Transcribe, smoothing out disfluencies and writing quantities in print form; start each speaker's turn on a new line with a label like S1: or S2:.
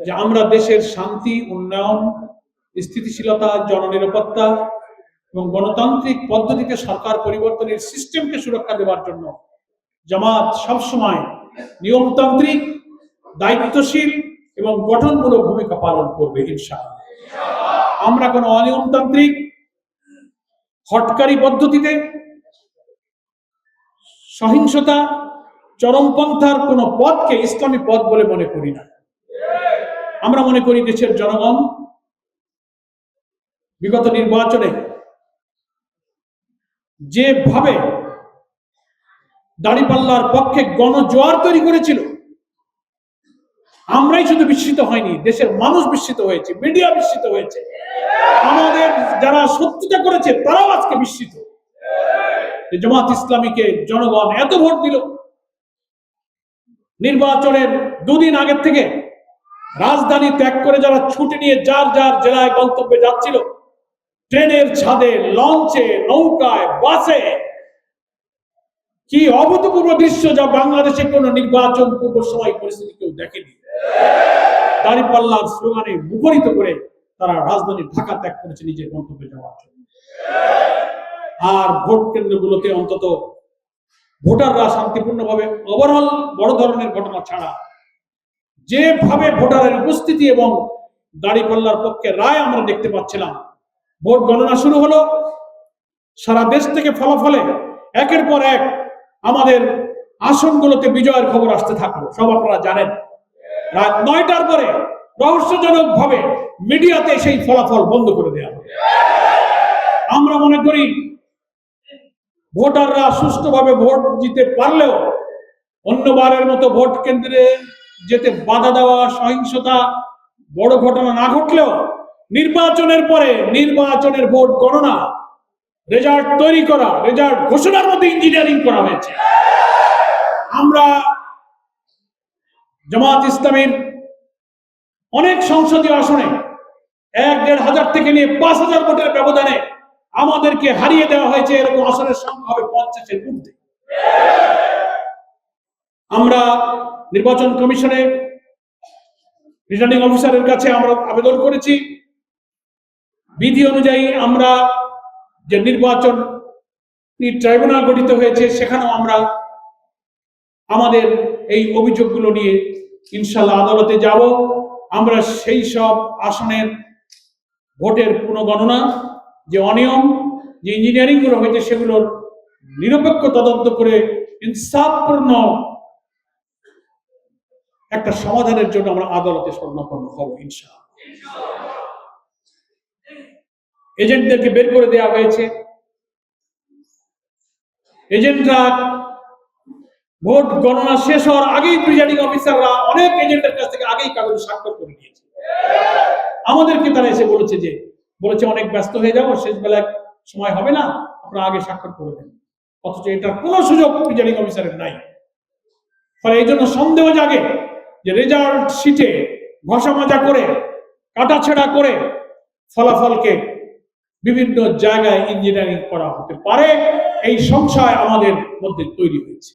S1: যে আমরা দেশের শান্তি, উন্নয়ন, স্থিতিশীলতা, জননিরাপত্তা এবং গণতান্ত্রিক পদ্ধতিতে সরকার পরিবর্তনের সিস্টেমকে সুরক্ষা দেওয়ার জন্য জামাত সবসময় নিয়মতান্ত্রিক, দায়িত্বশীল এবং গঠনমূলক ভূমিকা পালন করবে ইনশাআল্লাহ। আমরা কোনো অনিয়মতান্ত্রিক, হটকারী পদ্ধতিতে, সহিংসতা, চরমপন্থার কোন পথকে ইসলামী পথ বলে মনে করি না। আমরা মনে করি দেশের জনগণ বিগত নির্বাচনে যেভাবে দাঁড়িপাল্লার পক্ষে গণজোয়ার তৈরি করেছিল, আমরাই শুধু বিস্মিত হয়নি, দেশের মানুষ বিস্মিত হয়েছে, মিডিয়া বিস্মিত হয়েছে, আমাদের যারা শত্রুতা করেছে তারাও আজকে বিস্মিত। জামাত ইসলামীকে জনগণ এত ভোট দিল। নির্বাচনের দুদিন আগের থেকে রাজধানী ত্যাগ করে যারা ছুটি নিয়ে যার যার জেলায় গন্তব্যে যাচ্ছিল, ট্রেনের ছাদে, লঞ্চে, নৌকায়, বাসে, কি অভূতপূর্ব দৃশ্য যা বাংলাদেশে কোন নির্বাচন পূর্ব সময় পরিস্থিতি কেউ দেখেনি। দাঁড়িপাল্লার স্লোগানে মুখরিত করে তারা রাজধানী ঢাকা ত্যাগ করেছে নিজের গন্তব্যে যাওয়ার জন্য। আর ভোট কেন্দ্রগুলোতে অন্তত ভোটাররা শান্তিপূর্ণভাবে, ওভারঅল বড় ধরনের ঘটনা ছাড়া যেভাবে ভোটারের উপস্থিতি এবং দাঁড়িপাল্লার পক্ষে রায় আমরা দেখতে পাচ্ছিলাম। ভোট গণনা শুরু হলো, সারা দেশ থেকে ফলাফলে একের পর এক আমাদের আসনগুলোতে বিজয়ের খবর আসতে থাকলো। সব আপনারা জানেন, রাত 9টার পরে রহস্যজনক ভাবে মিডিয়াতে সেই ফলাফল বন্ধ করে দেওয়া হবে। আমরা মনে করি ভোটাররা সুষ্ঠুভাবে ভোট দিতে পারলেও, অন্যবারের মতো ভোট কেন্দ্রে যেতে বাধা দেওয়া, সহিংসতা, বড় ঘটনা না ঘটলেও নির্বাচনের পরে নির্বাচনের ভোট গণনা, রেজাল্ট তৈরি করা, রেজাল্ট ঘোষণার মধ্যে ইঞ্জিনিয়ারিং করা হয়েছে। আমরা জামাত ইসলামীর অনেক সংসদীয় আসনে 1-1.5 হাজার থেকে নিয়ে 5,000 ভোটের ব্যবধানে আমাদেরকে হারিয়ে দেওয়া হয়েছে। এরকম আসনের সংখ্যা হবে 50-এর ঊর্ধ্বে। আমরা নির্বাচন কমিশনে রিটার্নিং অফিসারের কাছে আমরা আবেদন করেছি, বিধি অনুযায়ী আমরা যে নির্বাচন ট্রাইব্যুনাল গঠিত হয়েছে সেখানেও আমরা আমাদের এই অভিযোগগুলো নিয়ে ইনশাআল্লাহ আদালতে যাব। আমরা সেই সব আসনের ভোটের পুনঃগণনা, যে অনিয়ম, যে ইঞ্জিনিয়ারিং গুলো হয়েছে সেগুলোর নিরপেক্ষ তদন্ত করে ইনসাফপূর্ণ একটা সমাধানের জন্য আমরা আদালতে শরণাপন্ন হব ইনশাআল্লাহ। এজেন্টদেরকে বের করে দেওয়া হয়েছে। এজেন্টরা ভোট গণনা শেষ হওয়ার আগেই প্রিজাইডিং অফিসাররা অনেক এজেন্টের কাছ থেকে আগেই কাগজ স্বাক্ষর করে নিয়েছে। আমাদেরকে তারা এসে বলেছে অনেক ব্যস্ত হয়ে যাবো, শেষ বেলায় সময় হবে না, আপনারা আগে স্বাক্ষর করে দেন। অথচ এটার কোনো সুযোগ প্রিজাইডিং অফিসারের নাই। ফলে এই জন্য সন্দেহ জাগে যে রেজাল্ট শিটে ঘষা মাজা করে, কাটাছেড়া করে ফলাফলকে বিভিন্ন জায়গায় ইঞ্জিনিয়ারিং করা হতে পারে, এই সংশয় আমাদের মধ্যে তৈরি হয়েছে।